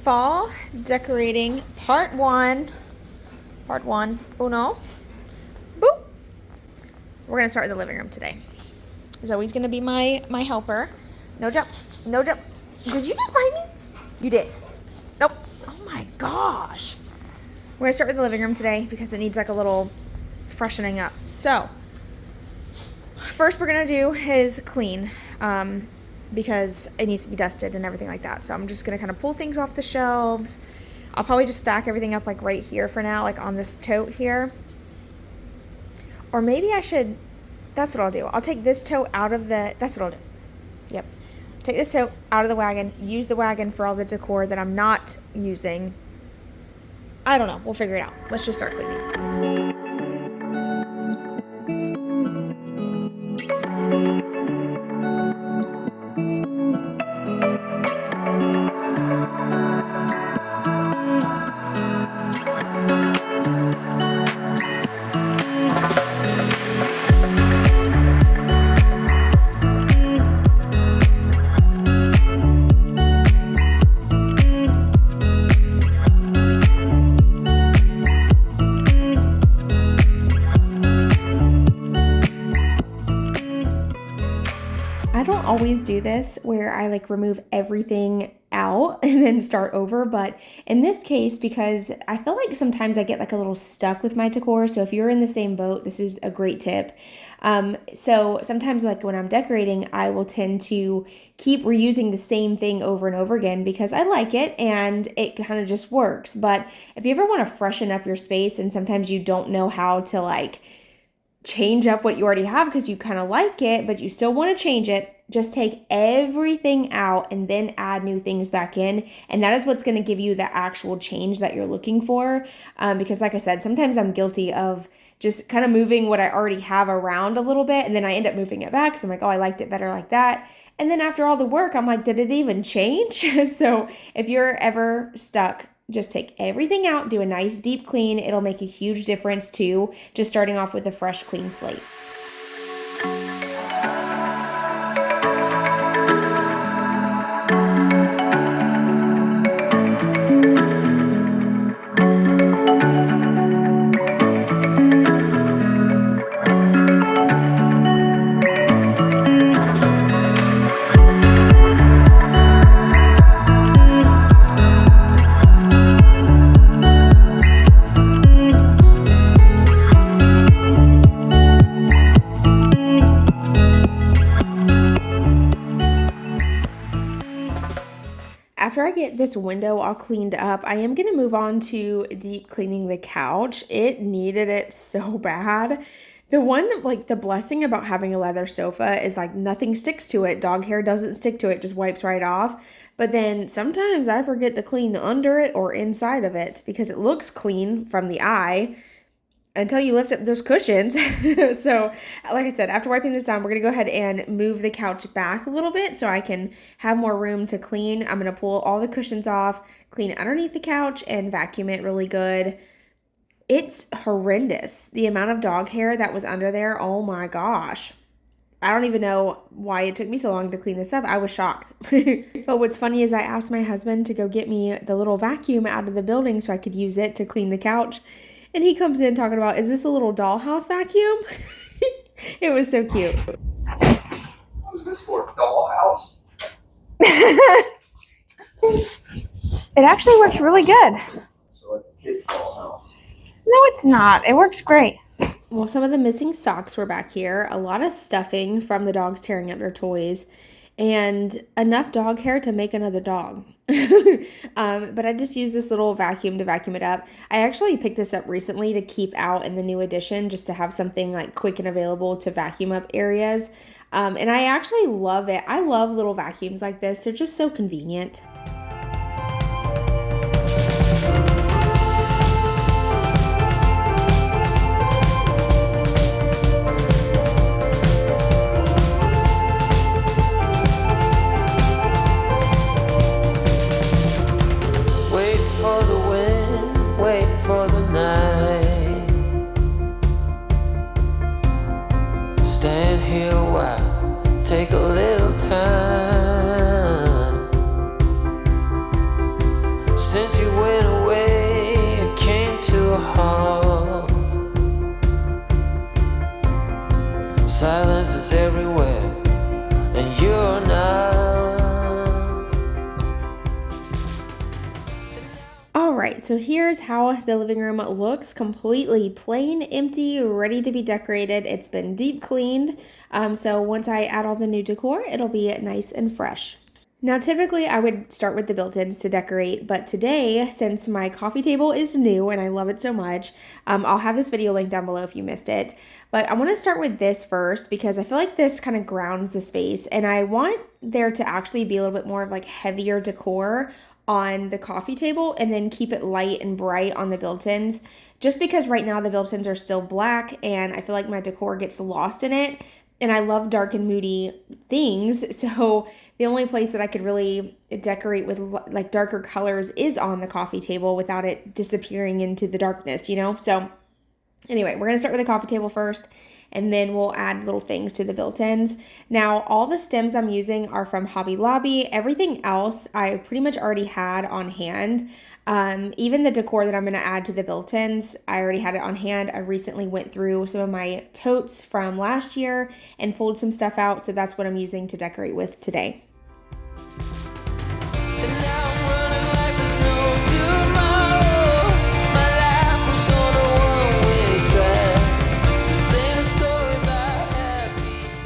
fall decorating part one. Oh no. Boop. We're gonna start in the living room today. Zoe's gonna be my helper. No jump. No jump. Did you just bite me? You did. Nope. Oh my gosh. We're gonna start with the living room today because it needs like a little freshening up. So first we're gonna do is clean because it needs to be dusted and everything like that. So I'm just gonna kind of pull things off the shelves. I'll probably just stack everything up like right here for now, like on this tote here. Or maybe I should, that's what I'll do. I'll take this tote out of the, that's what I'll do. Yep. Take this tote out of the wagon, use the wagon for all the decor that I'm not using. I don't know. We'll figure it out. Let's just start cleaning. I don't always do this where I like remove everything out and then start over, but in this case, because I feel like sometimes I get like a little stuck with my decor, so if you're in the same boat, this is a great tip. So sometimes like when I'm decorating, I will tend to keep reusing the same thing over and over again because I like it and it kind of just works. But if you ever want to freshen up your space and sometimes you don't know how to like change up what you already have because you kind of like it, but you still want to change it, just take everything out and then add new things back in. And that is what's going to give you the actual change that you're looking for. Because like I said, sometimes I'm guilty of just kind of moving what I already have around a little bit. And then I end up moving it back because I'm like, oh, I liked it better like that. And then after all the work, I'm like, did it even change? So if you're ever stuck, just take everything out, do a nice deep clean. It'll make a huge difference too, just starting off with a fresh, clean slate. After I get this window all cleaned up, I am going to move on to deep cleaning the couch. It needed it so bad. The blessing about having a leather sofa is like nothing sticks to it. Dog hair doesn't stick to it, just wipes right off. But then sometimes I forget to clean under it or inside of it because it looks clean from the eye until you lift up those cushions. So like I said, after wiping this down, we're going to go ahead and move the couch back a little bit so I can have more room to clean. I'm going to pull all the cushions off, clean underneath the couch, and vacuum it really good. It's horrendous. The amount of dog hair that was under there, oh my gosh. I don't even know why it took me so long to clean this up. I was shocked. But what's funny is I asked my husband to go get me the little vacuum out of the building so I could use it to clean the couch. And he comes in talking about, is this a little dollhouse vacuum? It was so cute. What is this for? Dollhouse? It actually works really good. So like a kid's dollhouse. No, it's not. It works great. Well, some of the missing socks were back here. A lot of stuffing from the dogs tearing up their toys. And enough dog hair to make another dog. But I just used this little vacuum to vacuum it up. I actually picked this up recently to keep out in the new edition just to have something like quick and available to vacuum up areas. And I actually love it. I love little vacuums like this. They're just so convenient. For the night, stand here a while, take a little time. Since you went away, it came to a halt. Silence is everywhere, and you're not. Alright, so here's how the living room looks. Completely plain, empty, ready to be decorated. It's been deep cleaned, so once I add all the new decor, it'll be nice and fresh. Now, typically I would start with the built-ins to decorate, but today, since my coffee table is new and I love it so much, I'll have this video linked down below if you missed it. But I want to start with this first because I feel like this kind of grounds the space, and I want there to actually be a little bit more of like heavier decor on the coffee table and then keep it light and bright on the built-ins, just because right now the built-ins are still black and I feel like my decor gets lost in it, and I love dark and moody things, so the only place that I could really decorate with like darker colors is on the coffee table without it disappearing into the darkness, you know? So anyway, we're gonna start with the coffee table first, and then we'll add little things to the built-ins. Now, all the stems I'm using are from Hobby Lobby. Everything else I pretty much already had on hand. Even the decor that I'm gonna add to the built-ins, I already had it on hand. I recently went through some of my totes from last year and pulled some stuff out, so that's what I'm using to decorate with today. And now I'm running like there's no tomorrow. My life was on a one-way track. This ain't a story about happy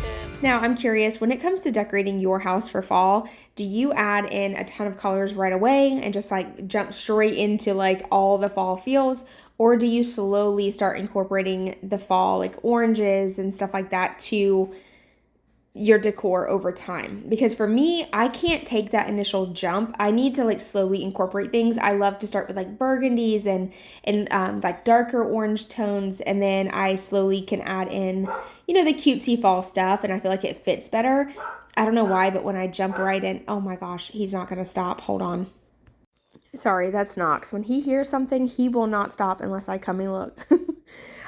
endings. Now, I'm curious, when it comes to decorating your house for fall, do you add in a ton of colors right away and just like jump straight into like all the fall feels? Or do you slowly start incorporating the fall, like oranges and stuff like that, to your decor over time? Because for me, I can't take that initial jump. I need to like slowly incorporate things. I love to start with like burgundies and like darker orange tones, and then I slowly can add in, you know, the cutesy fall stuff, and I feel like it fits better. I don't know why, but when I jump right in, oh my gosh, he's not gonna stop. Hold on. Sorry, that's Knox. When he hears something, he will not stop unless I come and look.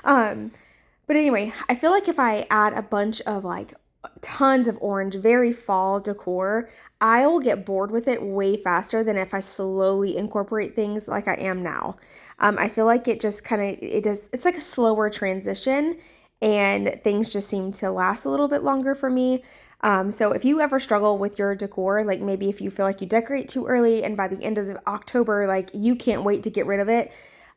But anyway, I feel like if I add a bunch of like tons of orange, very fall decor, I will get bored with it way faster than if I slowly incorporate things like I am now. I feel like it just kind of, it's like a slower transition, and things just seem to last a little bit longer for me. So if you ever struggle with your decor, like maybe if you feel like you decorate too early and by the end of October, like you can't wait to get rid of it,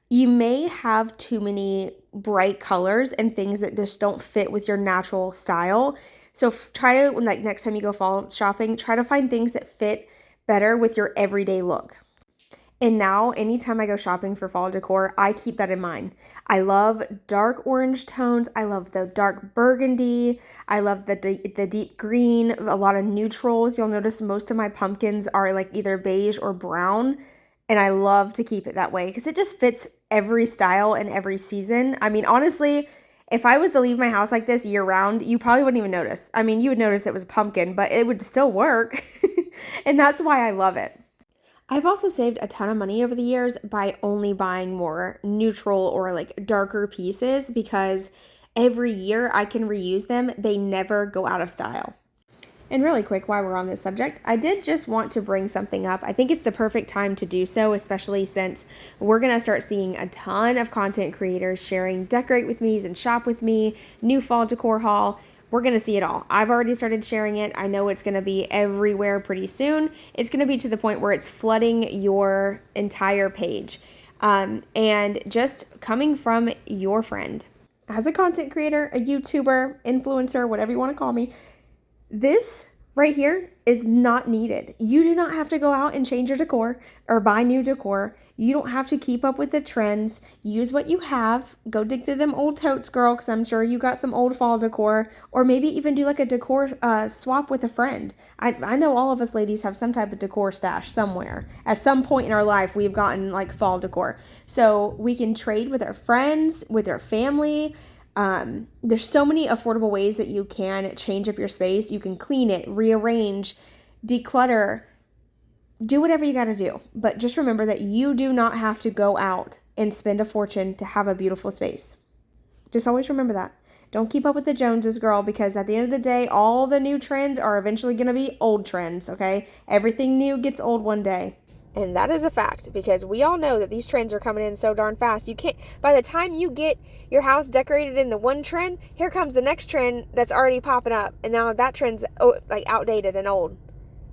you may have too many bright colors and things that just don't fit with your natural style. So try to, like next time you go fall shopping, try to find things that fit better with your everyday look. And now, anytime I go shopping for fall decor, I keep that in mind. I love dark orange tones. I love the dark burgundy. I love the deep green, a lot of neutrals. You'll notice most of my pumpkins are like either beige or brown. And I love to keep it that way because it just fits every style and every season. I mean, honestly, if I was to leave my house like this year round, you probably wouldn't even notice. I mean, you would notice it was a pumpkin, but it would still work. And that's why I love it. I've also saved a ton of money over the years by only buying more neutral or like darker pieces, because every year I can reuse them. They never go out of style. And really quick, while we're on this subject, I did just want to bring something up. I think it's the perfect time to do so, especially since we're going to start seeing a ton of content creators sharing decorate with me's and shop with me, new fall decor haul. We're going to see it all. I've already started sharing it. I know it's going to be everywhere pretty soon. It's going to be to the point where it's flooding your entire page. And just coming from your friend, as a content creator, a YouTuber, influencer, whatever you want to call me, this right here is not needed. You do not have to go out and change your decor or buy new decor. You don't have to keep up with the trends. Use what you have. Go dig through them old totes, girl, because I'm sure you got some old fall decor. Or maybe even do like a decor swap with a friend. I know all of us ladies have some type of decor stash somewhere. At some point in our life, we've gotten like fall decor. So we can trade with our friends, with our family. There's so many affordable ways that you can change up your space. You can clean it, rearrange, declutter, do whatever you got to do. But just remember that you do not have to go out and spend a fortune to have a beautiful space. Just always remember that. Don't keep up with the Joneses, girl, because at the end of the day, all the new trends are eventually going to be old trends, okay? Everything new gets old one day. And that is a fact, because we all know that these trends are coming in so darn fast. You can't, by the time you get your house decorated in the one trend, here comes the next trend that's already popping up. And now that trend's like outdated and old.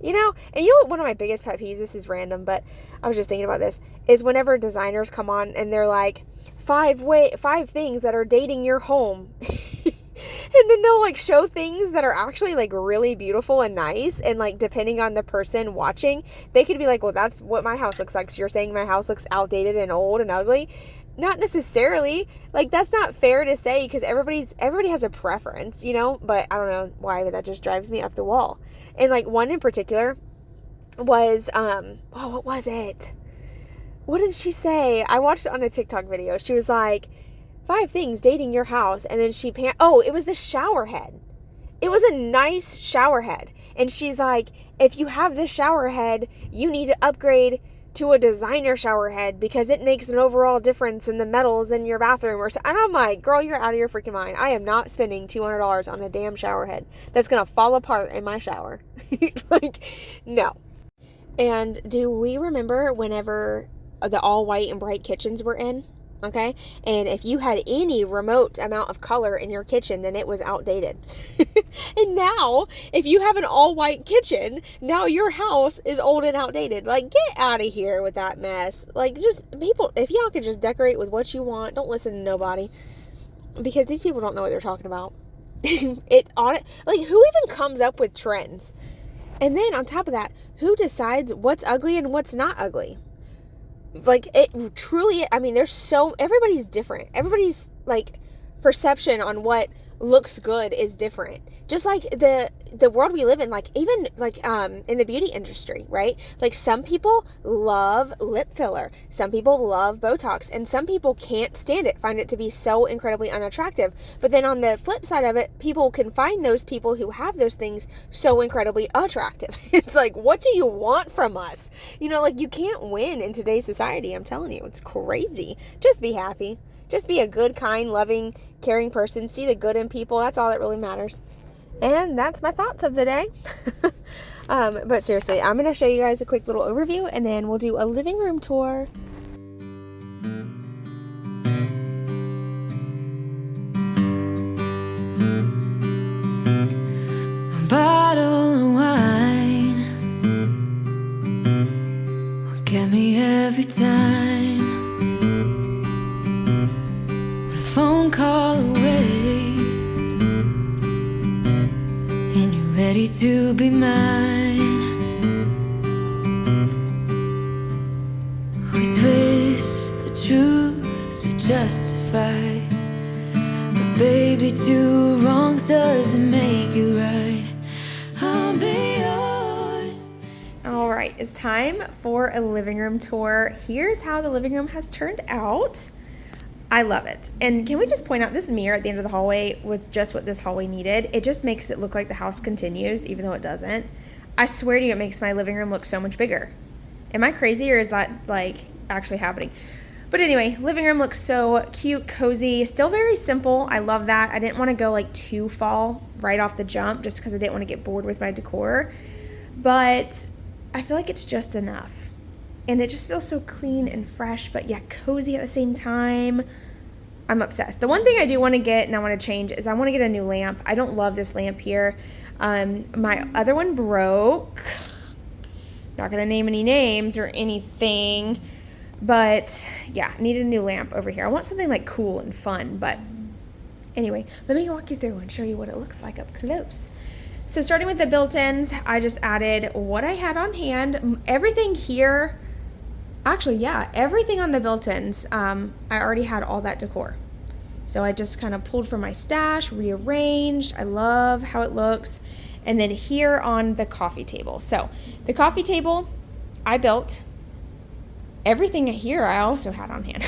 You know? And you know what, one of my biggest pet peeves, this is random, but I was just thinking about this, is whenever designers come on and they're like, 5 things that are dating your home. And then they'll like show things that are actually like really beautiful and nice, and like depending on the person watching, they could be like, well, that's what my house looks like, so you're saying my house looks outdated and old and ugly? Not necessarily. Like, that's not fair to say, because everybody has a preference, you know. But I don't know why, but that just drives me up the wall. And like one in particular was what was it, what did she say? I watched it on a TikTok video. She was like, 5 things dating your house. And then it was the shower head. It was a nice shower head. And she's like, if you have this shower head, you need to upgrade to a designer shower head because it makes an overall difference in the metals in your bathroom. And I'm like, girl, you're out of your freaking mind. I am not spending $200 on a damn shower head that's going to fall apart in my shower. Like, no. And do we remember whenever the all white and bright kitchens were in? Okay, and if you had any remote amount of color in your kitchen, then it was outdated. And now, if you have an all-white kitchen, now your house is old and outdated. Like, get out of here with that mess. Like, just people, if y'all could just decorate with what you want, don't listen to nobody, because these people don't know what they're talking about. Who even comes up with trends? And then on top of that, who decides what's ugly and what's not ugly? Like, it truly, I mean, everybody's different. Everybody's like perception on what looks good is different. Just like the world we live in, like even like in the beauty industry, right? Like, some people love lip filler, some people love Botox, and some people can't stand it, find it to be so incredibly unattractive. But then on the flip side of it, people can find those people who have those things so incredibly attractive. It's like, what do you want from us? You know, like, you can't win in today's society. I'm telling you, it's crazy. Just be happy. Just be a good, kind, loving, caring person. See the good in people. That's all that really matters. And that's my thoughts of the day. But seriously, I'm going to show you guys a quick little overview, and then we'll do a living room tour. A bottle of wine will get me every time. Phone call away, and you're ready to be mine. We twist the truth to justify, but baby, 2 wrongs doesn't make it right. I'll be yours. All right, it's time for a living room tour. Here's how the living room has turned out. I love it. And can we just point out, this mirror at the end of the hallway was just what this hallway needed. It just makes it look like the house continues, even though it doesn't. I swear to you, it makes my living room look so much bigger. Am I crazy, or is that like actually happening? But anyway, living room looks so cute, cozy, still very simple. I love that. I didn't want to go like too fall right off the jump, just because I didn't want to get bored with my decor. But I feel like it's just enough. And it just feels so clean and fresh, but yeah, cozy at the same time. I'm obsessed. The one thing I do want to get and I want to change is I want to get a new lamp. I don't love this lamp here. My other one broke. Not going to name any names or anything, but yeah, I needed a new lamp over here. I want something like cool and fun, but anyway, let me walk you through and show you what it looks like up close. So starting with the built-ins, I just added what I had on hand. Everything here, actually, yeah, everything on the built-ins, I already had all that decor. So I just kind of pulled from my stash, rearranged. I love how it looks. And then here on the coffee table. So the coffee table I built. Everything here I also had on hand.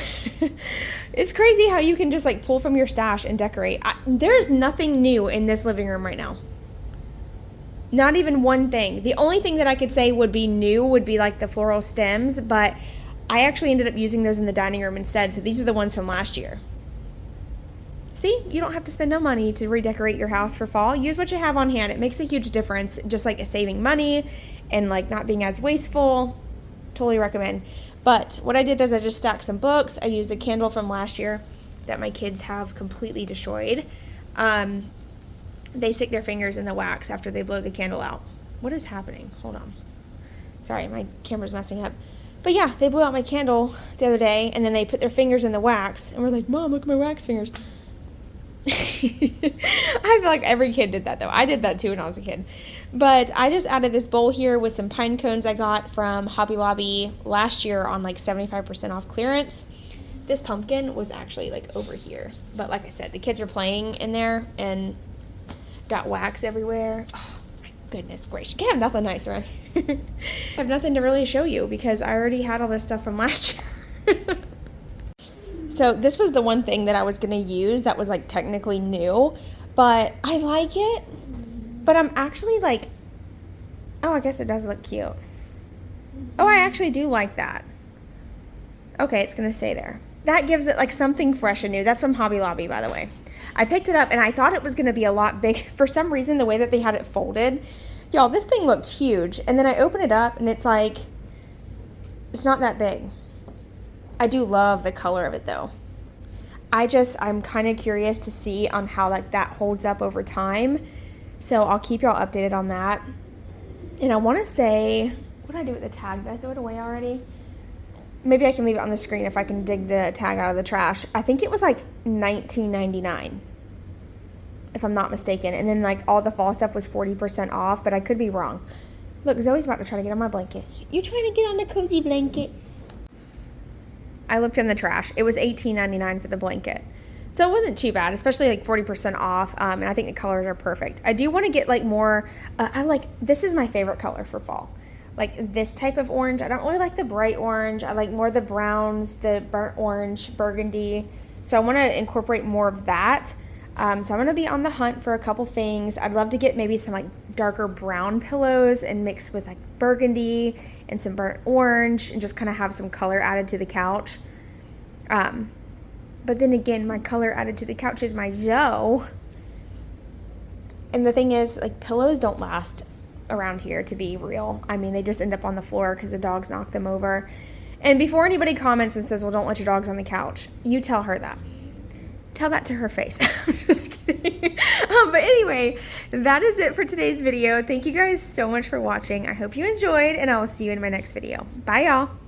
It's crazy how you can just like pull from your stash and decorate. There's nothing new in this living room right now. Not even one thing. The only thing that I could say would be new would be like the floral stems, but I actually ended up using those in the dining room instead. So these are the ones from last year. See, you don't have to spend no money to redecorate your house for fall. Use what you have on hand. It makes a huge difference, just like saving money and like not being as wasteful. totally recommend. But what I did is I just stacked some books. I used a candle from last year that my kids have completely destroyed. They stick their fingers in the wax after they blow the candle out. What is happening? Hold on. Sorry, my camera's messing up. But yeah, they blew out my candle the other day, and then they put their fingers in the wax, and we're like, Mom, look at my wax fingers. I feel like every kid did that, though. I did that too when I was a kid. But I just added this bowl here with some pine cones I got from Hobby Lobby last year on like 75% off clearance. This pumpkin was actually like over here. But like I said, the kids are playing in there and got wax everywhere. Oh, my goodness gracious. You can't have nothing nice around here. I have nothing to really show you because I already had all this stuff from last year. So this was the one thing that I was going to use that was like technically new, but I like it. But I'm actually like, oh, I guess it does look cute. Oh, I actually do like that. Okay, it's going to stay there. That gives it like something fresh and new. That's from Hobby Lobby, by the way. I picked it up and I thought it was going to be a lot big. For some reason, the way that they had it folded, y'all, this thing looked huge. And then I open it up and it's like, it's not that big. I do love the color of it though. I'm kind of curious to see on how like that holds up over time. So I'll keep y'all updated on that. And I want to say, what did I do with the tag? Did I throw it away already? Maybe I can leave it on the screen if I can dig the tag out of the trash. I think it was like $19.99, if I'm not mistaken. And then like all the fall stuff was 40% off, but I could be wrong. Look, Zoe's about to try to get on my blanket. You trying to get on the cozy blanket? I looked in the trash. It was $18.99 for the blanket. So it wasn't too bad, especially like 40% off. And I think the colors are perfect. I do want to get like more, this is my favorite color for fall. Like this type of orange. I don't really like the bright orange. I like more the browns, the burnt orange, burgundy. So I want to incorporate more of that. So I'm going to be on the hunt for a couple things. I'd love to get maybe some like darker brown pillows and mix with like burgundy and some burnt orange and just kind of have some color added to the couch. But then again, my color added to the couch is my Zoe. And the thing is, like, pillows don't last around here, to be real. I mean, they just end up on the floor because the dogs knock them over. And before anybody comments and says, well, don't let your dogs on the couch, you tell her that. Tell that to her face. I'm just kidding. But anyway, that is it for today's video. Thank you guys so much for watching. I hope you enjoyed, and I will see you in my next video. Bye, y'all.